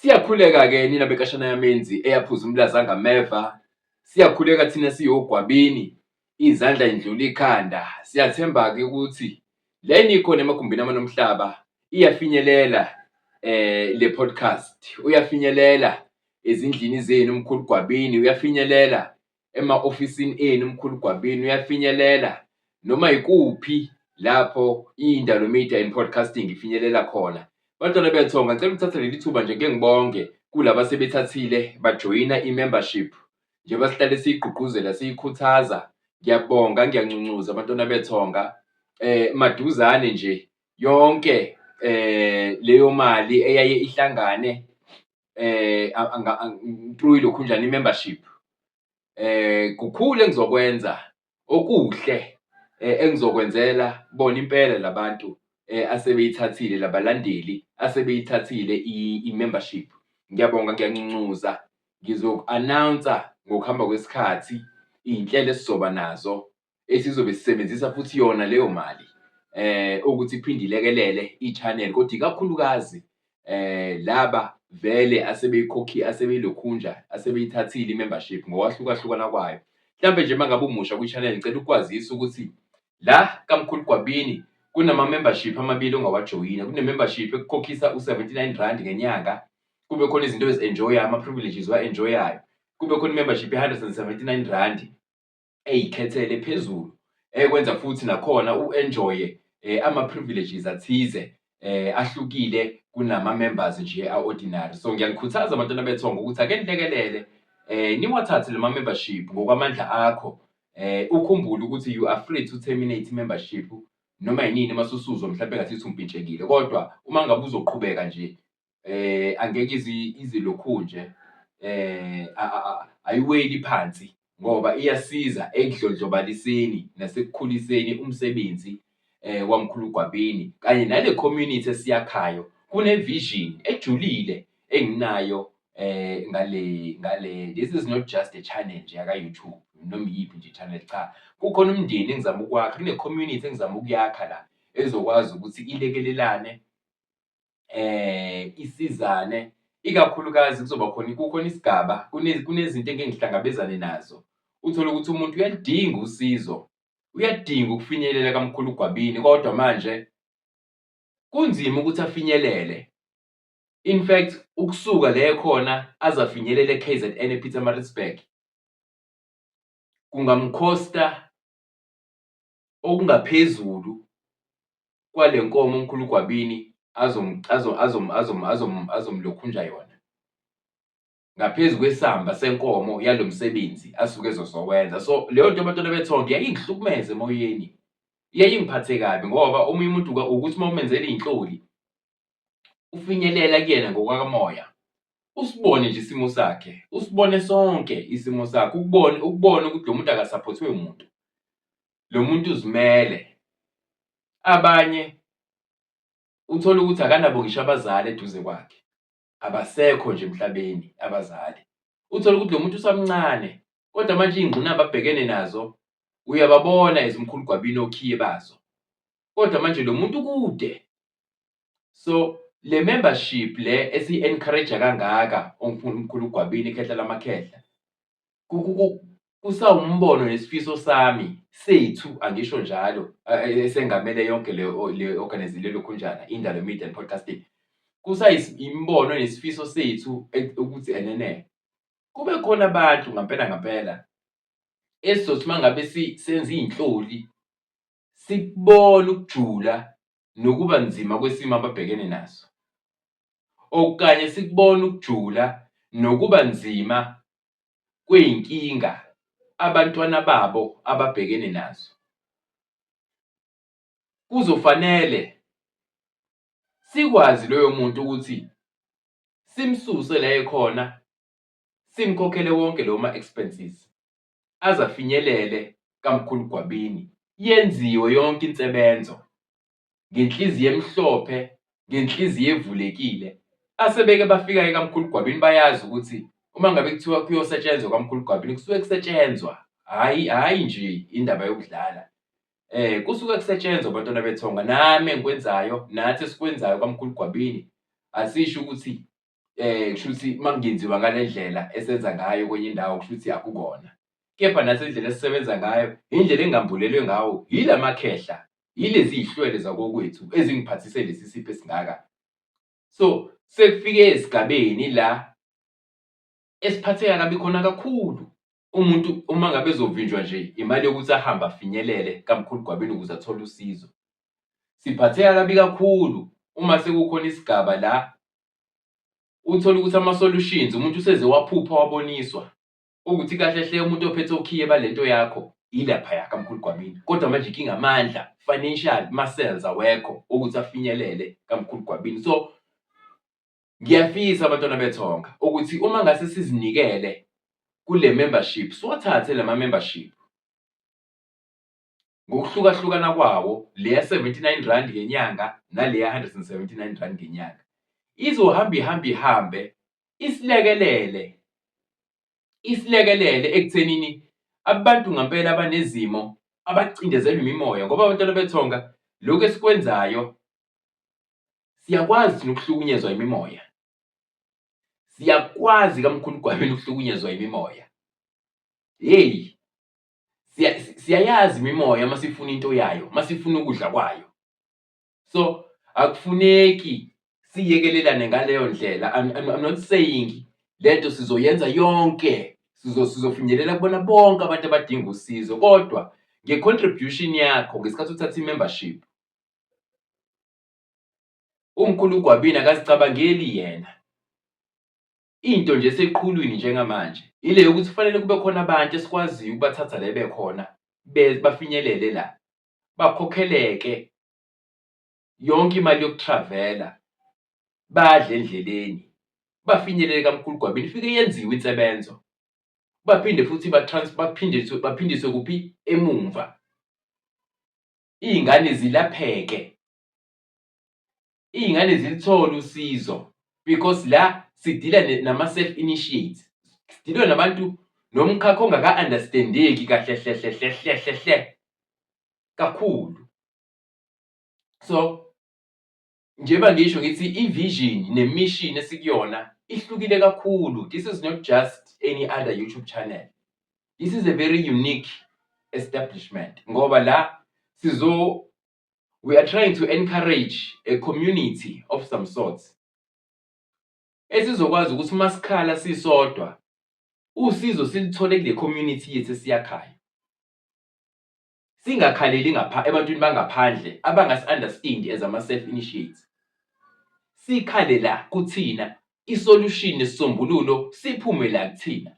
Siyakhuleka-ke nina benkashana yamenzi eyaphuza umlaza ngameva. Siyakhuleka thina siyogwabini, izandla indlula ikhanda. Siyathemba-ke ukuthi le nikhona emagumbini amanomhlaba iyafinyelela le podcast. Uyafinyelela ezindlini zenu mkhulu Gwabini, uyafinyelela ema-ofisini enu mkhulu Gwabini, uyafinyelela noma ikuphi lapho iNdalo Media and Podcasting ifinyelela khona. Bantwana bethonga, ngicela ukuthatha leli thuba nje ke ngibonge kulaba sebethathile bajoyina i-membership njengoba sihlale siyigqugquzela siyikhuthaza. Ngiyabonga, ngiyancuncuzwa bantwana bethonga. Maduzane nje yonke leyo mali eyaye ihlangane through ilokhunjana i-membership. Kukhulu engizokwenza okuhle engizokwenzela bona impela labantu asebeyithathile, labalandeli asebeyithathile i-membership. Ngiyabonga, ngiyancuncuzwa. Ngizoku-announce-a ngokuhamba kwesikhathi iy'nhlelo esizoba nazo esizobe sisebenzisa futhi yona leyo mali ukuthi iphinde ilekelele i-channel, kodwa ikakhulukazi laba vele asebeyilokhunja asebeyithathile i-membership ngokwahlukahlukana kwayo. Mhlampe nje uma ngabe umusha kwi-channel ngicela ukwazisa ukuthi la kamkhulu Gwabini kunama-membership amabili ongawajoyina. Kune-membership ekukhokhisa u-79 rand ngenyanga, kube khona izinto ezi-enjoy-ayo, ama-privileges owa-enjoy-ayo. Kube khona i-membership ye-179 rand ey'khethele phezulu ekwenza futhi nakhona u-enjoy-e ama-privileges athize ahlukile kunama-members nje a-ordinary. So ngiyanikhuthaza abantwana bethonga ukuthi ake nilekelele niwathathe lama-membership ngokwamandla akho. Ukhumbule ukuthi you are free to terminate i-membership noma yinini masusuzwa mhlawumbe engathi umpintshekile, kodwa uma ngabe uzoqhubeka nje angeke izilokhunje ayiweli phansi ngoba iyasiza ekudlondlobaliseni nasekukhuliseni umsebenzi wamkhulu Gwabini kanye nale community esiyakhayo. Kune-vision ejulile enginayo ngale. This is not just a channel nje yaka-YouTube noma iyiphi nje i-channel, cha. Kukhona umndeni engizama ukwakha, kune-community engizama ukuyakha la ezokwazi ukuthi ilekelelane, isizane. Ikakhulukazi kukhona isigaba, kunezinto engeke ngihlangabezane nazo. Uthole ukuthi umuntu uyalidinga usizo, uyadinga ukufinyelela kamkhulu Gwabini, kodwa manje kunzima ukuthi afinyelele. In fact, ukusuka le khona azafinyelele e-KZN ePietermaritzburg kungamkhosta okungaphezulu kwale nkomo umkhulu Gwabini azomlokhunja yona, ngaphezu kwesamba senkomo yalo msebenzi asuke ezosowenza. So leyo nto abantwana bethonga iyayingihlukumeza emoyeni, iyayingiphathe kabi ngoba omunye umuntu ukuthi uma umenzela iy'nhloli ufinyelela kuyena ngokwakamoya, usibone nje isimo sakhe, usibone sonke isimo sakhe, ukubone ukuthi lo muntu akasaphothwe umuntu, lo muntu uzimele. Abanye uthola ukuthi akanabo ngisho abazali eduze kwakhe, abasekho nje emhlabeni abazali. Uthola ukuthi lo muntu usamncane, kodwa manje iy'ngqinamba abhekene nazo uyababona as umkhulu Gwabini okhiye bazo, kodwa manje lo muntu kude. So le membership le esiyi-encourage kangaka umkhulu Gwabini, ikhehla lamakhehla, kusawumbono nesifiso sami sethu, angisho njalo esengamele yonke le lokhunjana iNdalo Media and Podcasting. Kusayimbono nesifiso sethu ukuthi enene kube khona abantu ngampela esizothi uma ngabe senza iy'nhloli sikubone ukujula nokuba nzima kwesimo ababhekene naso, okanye sikubone ukujula nokuba nzima kwey'nkinga abantwana babo ababhekene nazo. Kuzofanele sikwazi loyo muntu ukuthi simsuse la ekhona, simkhokhele wonke lawo ma-expenses azafinyelele kamkhulu Gwabini. Yenziwe yonke insebenzo ngenhliziyo emhlophe, ngenhliziyo evulekile. Asebeke bafika kamkhulu Gwabini bayazi ukuthi uma ngabe kuthiwa kuyosetshenzwa kamkhulu Gwabini kusuke kusetshenzwa, hhayi nje indaba yokudlala. Kusuke kusetshenzwa abantwana bethonga. Nami engikwenzayo, nathi esikwenzayo kamkhulu Gwabini asisho ukuthi kusho ukuthi makungenziwa ngale ndlela esenza ngayo kwenye indawo kusho ukuthi akukona. Kepha nasendlela esisebenza ngayo, indlela engambulelwe ngawo, yila makhehla, yilezi iy'hlwele zakokwethu ezingiphathise lesi sipho esingaka. So, sekufike esigabeni la esiphatheka kabi khona kakhulu. Umuntu uma ngabe ezovinjwa nje imali yokuthi ahambe afinyelele kaMkhulugwabini ukuze athole usizo. Siphatheka kabi kakhulu uma sekukhona isigaba la uthola ukuthi ama-solutions umuntu useze waphupha waboniswa ukuthi kahle hle umuntu ophethe okhiye balento yakho ilaphaya kaMkhulugwabini. Kodwa manje inkinga amandla, financial muscles awekho ukuthi afinyelele kaMkhulugwabini. So, ngiyafisa abantwana bethonga ukuthi uma ngase sizinikele kule membership, siwathathe lama-membership ngokuhlukahlukana kwawo, leya 79 rand ngenyanga naleya 179 rand ngenyanga. Ihambe isilekelele ekuthenini abantu ngempela abanezimo abacindezelwe imimoya, ngoba abantwana bethonga lokhu esikwenzayo siyakwazi nokuhlukunyezwa imimoya. Siyakwazi kaMkhulugwabini ukuhlukunyezwa imimoya. Hey, siyayazi imimoya masifuna into yayo, masifuna ukudla kwayo. So, akufuneki siyekelelane ngaleyo ndlela. I'm not saying lento sizoyenza yonke, sizofinyelela kubona bonke abantu abadinga usizo, kodwa nge-contribution yakho ngesikhathi uthatha i-membership, uMkhulugwabini akazicabangeli yena. Into nje eseqhulwini njengamanje ile yokuthi kufanele kube khona abantu esikwaziyo ukubathatha la bekhona bafinyelele la, bakhokheleke yonke imali yokutravela, badle endleleni, bafinyelele kaMkhulugwabini, ifike yenziwe insebenzo, baphinde futhi baphindiswe kuphi emumva. Iy'ngane zilapheke, iy'ngane zilithole usizo, because la sidila nama-self-initiates, sidilwa nabantu nomkhakha ongaka-understandeki kahle kakhulu. So, njengoba ngisho ngithi i-vision ne-mission esikuyona ihlukile kakhulu. This is not just any other YouTube channel. This is a very unique establishment, ngoba la we are trying to encourage a community of some sorts esizokwazi ukuthi masikhala sisodwa usizo silithole kule community yethu esiyakhayo. Singakhaleli ebantwini bangaphandle abangasi-understand as ama-self-initiates. Sikhale la kuthina, isolution nesisombululo siphume la kuthina.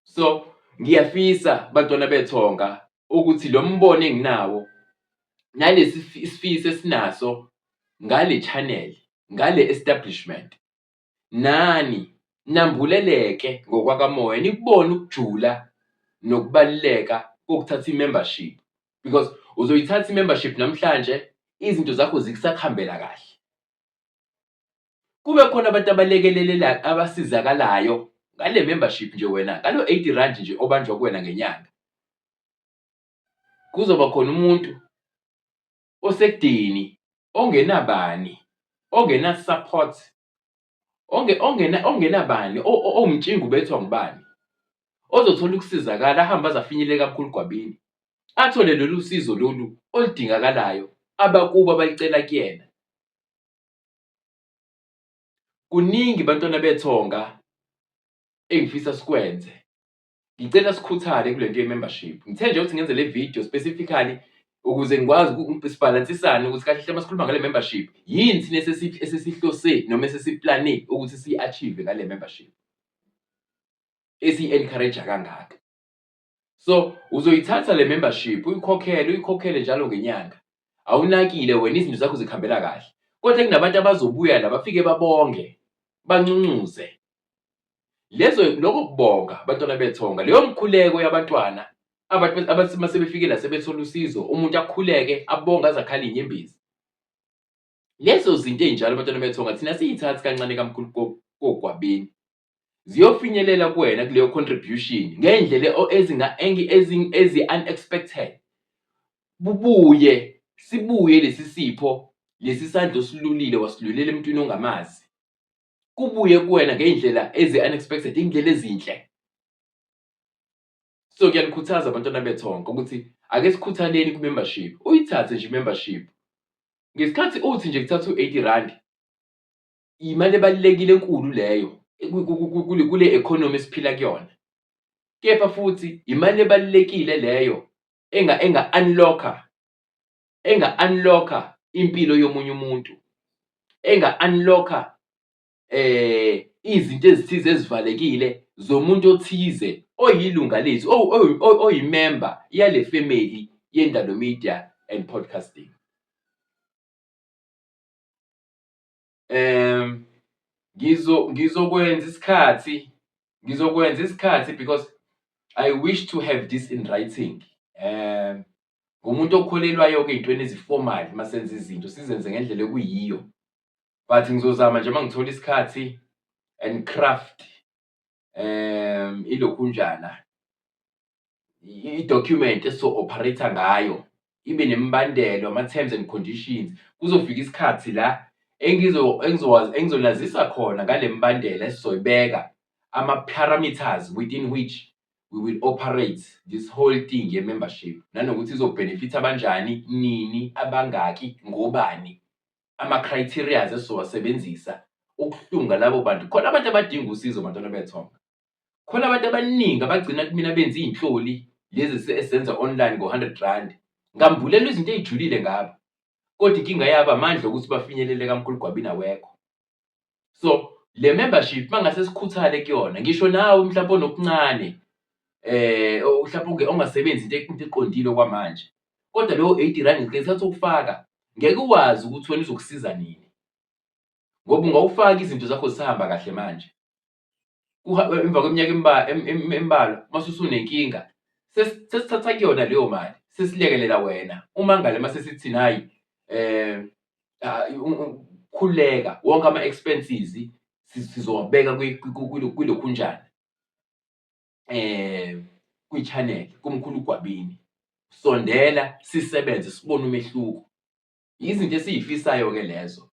So, ngiyafisa bantwana bethonga ukuthi lo mbono enginawo nalesi isifiso esinaso ngale channel, ngale establishment, nani nambuleleke ngokwakamoya nikubona ukujula nokubaluleka kokuthatha i-membership, because uzoyithatha i-membership namhlanje izinto zakho zikusakuhambela kahle. Kube khona abantu abalekelelelayo abasizakalayo ngale membership nje, wena ngalo 80 rand nje obanjwa kuwena ngenyanga. Kuzoba khona umuntu osekudeni, ongenabani, ongena support, ongenabani, owumtshinga ubethwa ngubani, ozothola ukusizakala, ahambe azafinyelele kaMkhulugwabini, athole lolu sizo lolu oludingakalayo abakubo abalicela kuyena. Kuningi bantwana bethonga engifisa sikwenze. Ngicela sikhuthale kule nto ye-membership. Ngithe nje ukuthi ngenze le video specifically ukuze ngikwazi sibhalansisane ukuthi kahle hle masikhuluma ngale membership, yini thina esesihlose noma esesiplane ukuthi siyi-achieve ngale membership esi-encourage kangaka. So, uzoyithatha le membership uyikhokhele njalo ngenyanga. Awunakile wena, izinto zakho zikhambela kahle. Kodwa kunabantu abazobuya la bafike babonge, bancuncuze. Lokho kubonga bantwana bethonga, leyo mkhuleko yabantwana abathi masebefike la sebethola usizo, umuntu akhuleke abonga aze akhale inyembezi. Lezo zinto ey'njalo bantwana bethonga thina siyithathi kancane kaMkhulugwabini, ziyofinyelela kuwena kuleyo contribution ngey'ndlela ezi-unexpected. Sibuye lesi sipho lesi sandla osilulile wasilulela emntwini ongamazi, kubuye kuwena ngey'ndlela ezi-unexpected, iy'ndlela ezinhle. So ngiyanikhuthaza bantwana bethonga ukuthi ake sikhuthaleni ku-membership, uyithathe nje i-membership. Ngesikhathi uthi nje kuthatha u-R80, imali ebalulekile enkulu leyo kule economy esiphila kuyona. Kepha futhi imali ebalulekile leyo enga-unlock-a impilo yomunye umuntu, enga-unlock-a izinto ezithize ezivalekile zomuntu othize oyilunga lethu, oyimemba yale family yeNdalo Media and Podcasting. Ngizokwenza isikhathi because I wish to have this in writing. Ngumuntu okholelwayo-ke ey'ntweni ezi-formal masenza izinto sizenze ngendlela ekuyiyo. But ngizozama nje mangithola isikhathi and craft ilokhunjana i-document esizo-operate ngayo, ibe nemibandelo, ama-terms and conditions. Kuzofika isikhathi la engizonazisa khona ngale mbandela esizoyibeka, ama-parameters within which we will operate this whole thing ye-membership, nanokuthi izobhenefitha abanjani, nini, abangaki, ngobani, ama-criterias esizowasebenzisa ukuhlunga labo bantu. Khona abantu abadinga usizo bantwana bethonga. Khona abantu abaningi abagcina kumina benza iy'nhloli lezi esenza online ngo-R100, ngambulelwa izinto ey'julile ngabo, kodwa inkinga yabo amandla ukuthi bafinyelele kaMkhulu Gwabini awekho. So le membership mangase sikhuthale kuyona, ngisho nawe mhlawumbe onokuncane mhlawumbe ongasebenzi into eqondile kwamanje, kodwa leyo R80 ngesikhathi ukufaka ngeke uwazi ukuthi wena uzokusiza nini, ngoba ungawufaka izinto zakho zisahamba kahle manje. Emva kweminyaka embalwa mase usunenkinga, sesithatha kuyona leyo mali, sesilekelela wena. Uma ngale mase sithi hayi khuleka, wonke ama-expenses sizowabeka kwilokhunjana kwi-channel kuMkhulu Gwabini. Sondela sisebenze sibone umehluko. Izinto esiyifisayo-ke lezo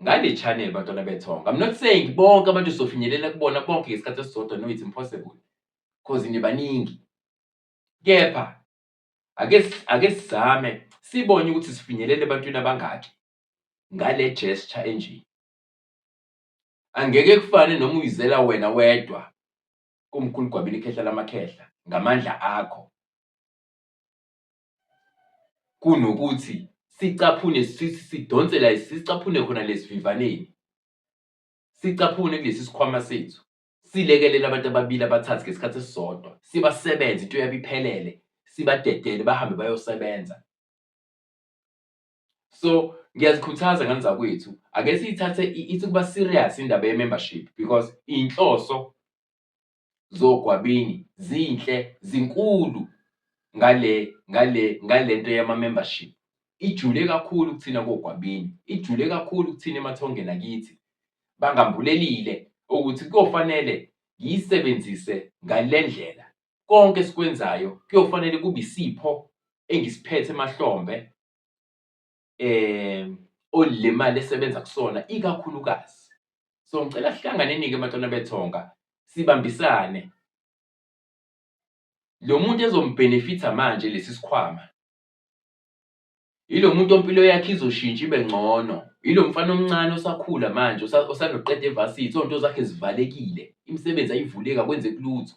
ngale channel bantwana bethonga. I'm not saying bonke abantu sizofinyelela kubona bonke ngesikhathi esisodwa, no, it's impossible because nibaningi. Kepha ake sizame sibone ukuthi sifinyelele ebantwini abangaki ngale gesture enje. Angeke kufane noma uyizela wena wedwa kuMkhulu Gwabini ikhehla lamakhehla ngamandla akho, kunokuthi sicaphune sidonse la, sicaphune khona lesivivaneni, sicaphune kulesi sikhwama sethu, silekelele abantu ababili abathathu ngesikhathi esisodwa, sibasebenze into yabo iphelele, sibadedele bahambe bayosebenza. So ngiyazikhuthaza ngani zakwethu, ake siyithathe ithi kuba serious indaba ye-membership because iy'nhloso zoGwabini zinhle, zinkulu ngale nto yama-membership. Ijule kakhulu kuthina koGwabini, ijule kakhulu kuthina emathongeni akithi. Bangambulelile ukuthi kuyofanele ngiyisebenzise ngale ndlela. Konke esikwenzayo kuyofanele kube isipho engisiphethe emahlombe ole mali esebenza kusona ikakhulukazi. So ngicela sihlanganeni-ke bantwana bethonga, sibambisane. Lo muntu ezombhenefitha manje lesi sikhwama ilo muntu impilo yakhe izoshintsha ibe ngcono, ilo mfana omncane osakhula manje, osanoqeda evasithi, onto zakhe zivalekile, imisebenzi ayivuleki, akwenzeki lutho.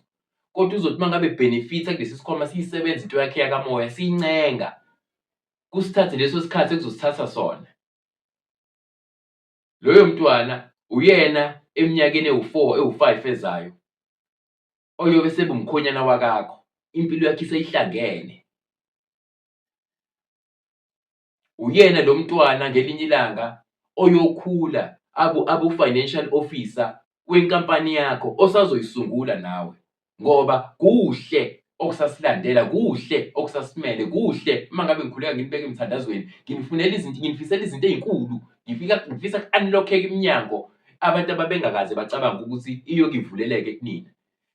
Kodwa uzothi mangabe ebhenefitha kulesi sikhwama, siyisebenza into yakhe yakamoya, siyincenga, kusithathe leso sikhathi ekuzosithatha sona. Loyo mntwana uyena eminyakeni ewu-5 ezayo oyobe sebumkhonyana wakakho, impilo yakhe seyihlangene. Uyena lo mntwana ngelinye ilanga oyokhula abu-financial officer wenkampani yakho osazoyisungula nawe, ngoba kuhle okusasilandela, kuhle okusasimele, kuhle uma ngabe ngikhuleka nginibeka emthandazweni, nginifisela izinto ey'nkulu, ngifisa ku-unlock-eke iminyango abantu ababengakaze bacabanga ukuthi iyokivuleleke kunina,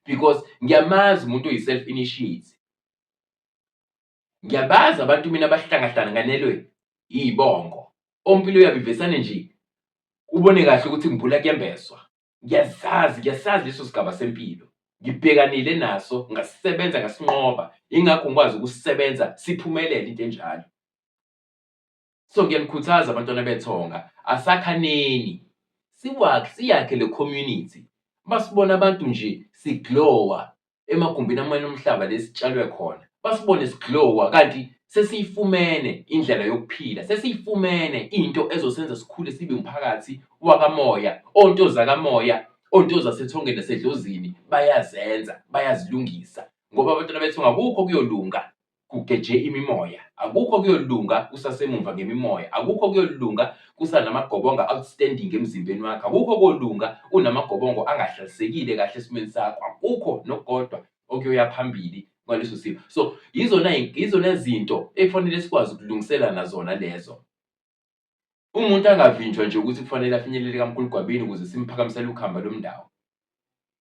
because ngiyamazi umuntu oyi-self initiate. Ngiyabazi abantu mina abahlanganelwe iy'bongo, ompilo yabo ivesane nje ubone kahle ukuthi ngibhula kuyembeswa. Ngiyasazi leso sigaba sempilo. Ngibhekanile naso, ngasisebenza ngasinqoba. Ingakho ngikwazi ukusisebenza siphumelele into enjalo. So ngiyanikhuthaza abantwana bethonga, asakhaneni. Siyakhe le community. Basibona abantu nje siglowa emagumbini amanye omhlaba lesitshalwe khona. Basibone siglowa kanti sesiyifumene indlela yokuphila. Sesiyifumene into ezosenza sikhule sibe umphakathi wakamoya. Ontoza kamoya, ontoza sethongeni nasedlozini bayazenza, bayazilungisa. Ngoba abantwana bethonga akukho kuyolunga kugeje imimoya. Akukho kuyolunga usasemuva ngemimoya. Akukho kuyolunga kusanamagobonga outstanding emzimbeni wakho. Akukho kolunga unamagobongo angahlalisekile kahle esimeni sakho. Akukho nokodwa okuyoya phambili ngaleso simo. So yizona zinto ekufanele sikwazi ukulungisela nazona lezo. Umuntu angavinjwa nje ukuthi kufanele afinyelele kaMkhulugwabini ukuze simphakamisele ukhamba lomndawo.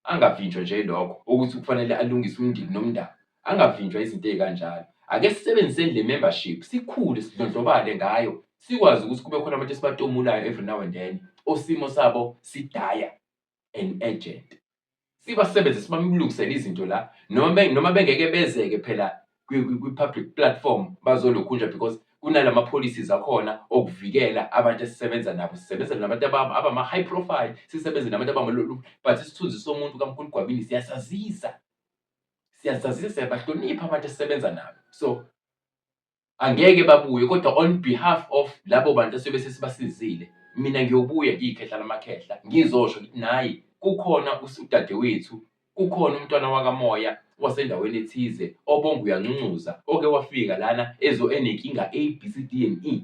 Angavinjwa nje lokho ukuthi kufanele alungise umndeni nomndalo. Angavinjwa izinto ezikanjalo. Ake sisebenziseni le membership, sikhule sidlondlobale ngayo. Sikwazi ukuthi kube khona abantu esibatomulayo every now and then, osimo sabo sidaya and urgent. Sibasebenze sibamlungisele izinto la, noma bengeke bezeke phela kwi-public platform bazolokhunja because kunalama policies akhona okuvikela abantu esisebenza nabo. Sisebenza nabantu abama-high profile, sisebenze nabantu abamalolu, but isithunzi somuntu kaMkhulugwabini siyasazisa. Siyabahlonipha abantu esisebenza nabo. So angeke babuye, kodwa on behalf of labo bantu esiyobe sesibasizile, mina ngiyobuya ngiyikhehla lamakhehla ngizosho ukuthi nayi kukhona udadewethu, kukhona umntwana wakamoya wasendaweni ethize obonga uyancuncuzwa, oke wafika lana enenkinga A, B, C, D and E.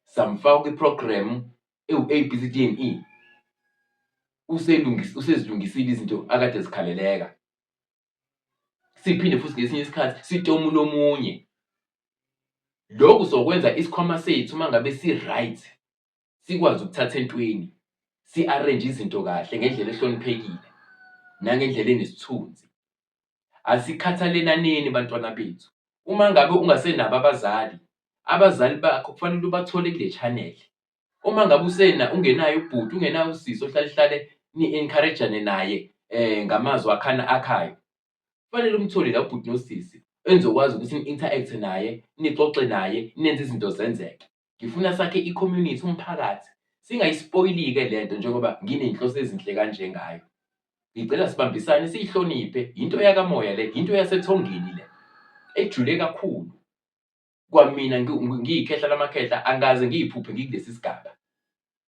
Samfaka kwiprogram ewu-A, B, C, D and E. Usezilungisile izinto akade zikhaleleka. Siphinde futhi ngesinye isikhathi sitomula omunye. Lokhu sokwenza isikhwama sethu mangabe si-right, sikwazi ukuthatha entweni, si-arrange izinto kahle ngendlela ehloniphekile nangendlela enesithunzi. Asikhathalenaneni bantwana bethu. Uma ngabe ungasenabo abazali bakho kufanele ubathole kule channel. Uma ngabe ungenayo ubhuti, ungenayo usisi ohlale ni-encourage-ane naye ngamazwi akhayo, kufanele umthole la ubhuti nosisi enizokwazi ukuthi ni-interact naye, nixoxe naye, nenze izinto zenzeke. Ngifuna sakhe i-community, umphakathi. Singayispoyili-ke lento njengoba nginenhloso ezinhle kanje ngayo. Ngicela sibambisane, siyihloniphe. Into yakamoya le, into yasethongeni le, ejule kakhulu. Kwamina ngiyikhehla lamakhehla angaze ngiyiphuphe ngikulesi sigaba.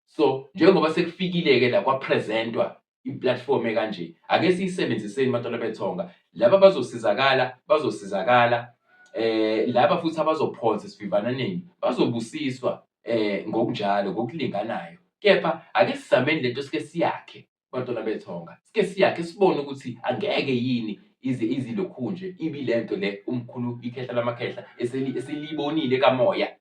So njengoba sekufikile-ke la kwapresentwa i-platform ekanje, ake siyisebenziseni bantwana bethonga. Laba bazosizakala. Laba futhi abazophonsa esivivananeni bazobusiswa ngokunjalo, ngokulinganayo. Kepha ake sizameni lento sike siyakhe bantwana bethonga. Sike siyakhe sibone ukuthi angeke yini izilokhunje ibi lento le umkhulu ikhehla lamakhehla eselibonile kamoya.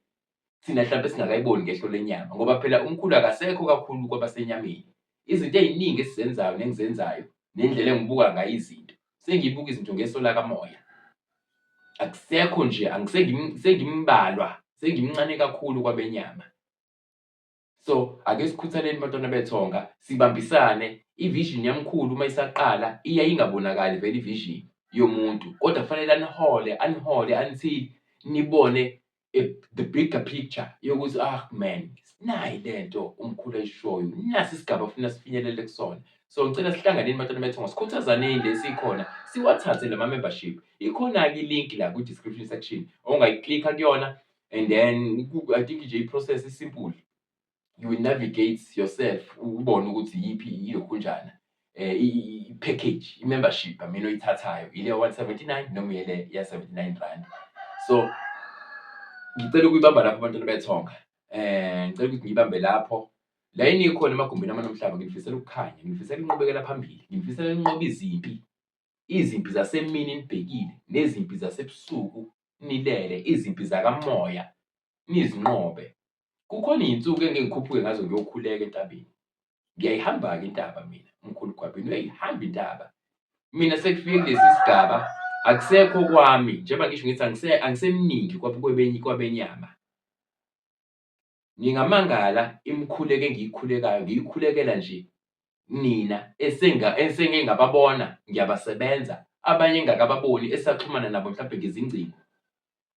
Thina mhlawumbe singakayiboni ngehlo lenyama ngoba phela umkhulu akasekho kakhulu kwabasenyameni. Izinto eziningi esizenzayo nengizenzayo nendlela engibuka ngayo izinto, sengiyibuka izinto ngeso lakamoya. Akusekho nje, sengimbalwa, sengimncane kakhulu kwabenyama. So ake sikhuthaleni bantwana bethonga, sibambisane. I-vision yamkhulu uma isaqala ingabonakali vele i-vision yomuntu, kodwa kufanele anihole until nibone the bigger picture yokuthi man, nayi lento umkhulu ayishoyo, nasi isigaba ufuna sifinyelele kusona. So ngicela sihlanganeni bantwana bethonga, sikhuthazaneni lesikhona, siwathathe lama-membership. Ikhona-ke i-link la ku-description section ongayiklikha kuyona, and then I think nje i-process is-simple. You will navigate yourself ubone ukuthi yiphi ilokhunjana i-package, i-membership oyithathayo, ile ya-179 noma ile ya-79 rand. So ngicela ukuyibamba lapho bantwana bethonga. Ngicela ukuthi ngiyibambe lapho. La enikhona emagumbini amanye omhlaba, ngifisela ukukhanya, ngifisela inqubekela phambili, ngifisela inqobe izimpi zasemini nibhekile, nezimpi zasebusuku nilele, izimpi zakamoya nizinqobe. Kukhona iy'nsuku engikhuphuke ngazo ngiyokhuleka entabeni. Ngiyayihamba-ke intaba mina, uMkhulugwabini uyayihamba intaba. Mina sekufike kulesi sigaba, akusekho kwami, njengoba ngisho ngithi angisemningi kwabenyama. Ngingamangala imikhuleko engiyikhulekayo, ngiyikhulekela nje nina esengike ngababona ngiyabasebenza, abanye engingakababoni esaxhumana nabo mhlampe ngezingcingo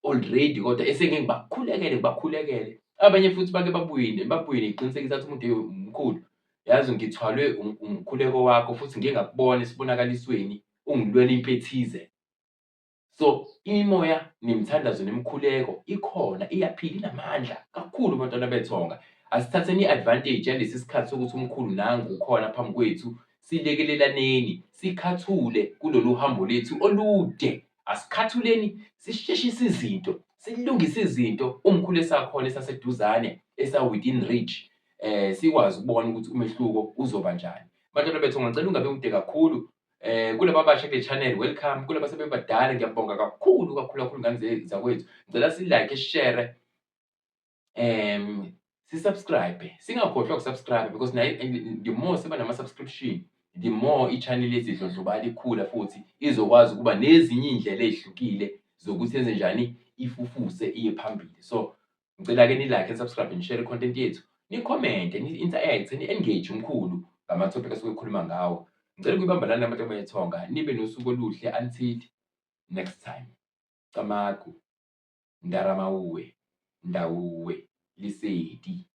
already kodwa esengike ngibakhulekele. Abanye futhi bake babuye neqinisekisa athi umuntu mkhulu, yazi ngithwalwe umkhuleko wakho futhi ngike ngakubona esibonakalisweni ungilwela impi ethize. So, imimoya nemithandazo nemikhuleko ikhona, iyaphila, inamandla kakhulu bantwana bethonga. Asithatheni i-advantage yalesi sikhathi sokuthi umkhulu nangu ukhona phambi kwethu, silekelelaneni, sikhathule kulolu hambo lethu olude. Asikhathuleni, sisheshise izinto, silungise izinto umkhulu esakhona esaseduzane, esa-within reach, sikwazi ukubona ukuthi umehluko uzoba njani. Bantwana bethonga ngicela ungabe mude kakhulu. Kulaba abasha kule channel welcome, kulaba asebebadala ngiyabonga kakhulu ngane zakwethu. Ngicela si-like, sishare, si-subscribe. Singakhohlwa uku-subscribe because the more siba nama-subscription, the more i-channel yethu idlondlobala ikhula futhi izokwazi ukuba nezinye iy'ndlela ey'hlukile zokuthi yenze njani, ifufuse iye phambili. So, ngicela-ke ni-like, ni-subscribe, ni-share i-content yethu, ni-comment, ni-interact, ni-engage umkhulu ngama-topic esuke ekhuluma ngawo. Ngicela ukuyibamba nabantu abethonga, nibe nosuku oluhle until next time. Camagu, Ndaramauwe, Ndawuwe, Lesedi.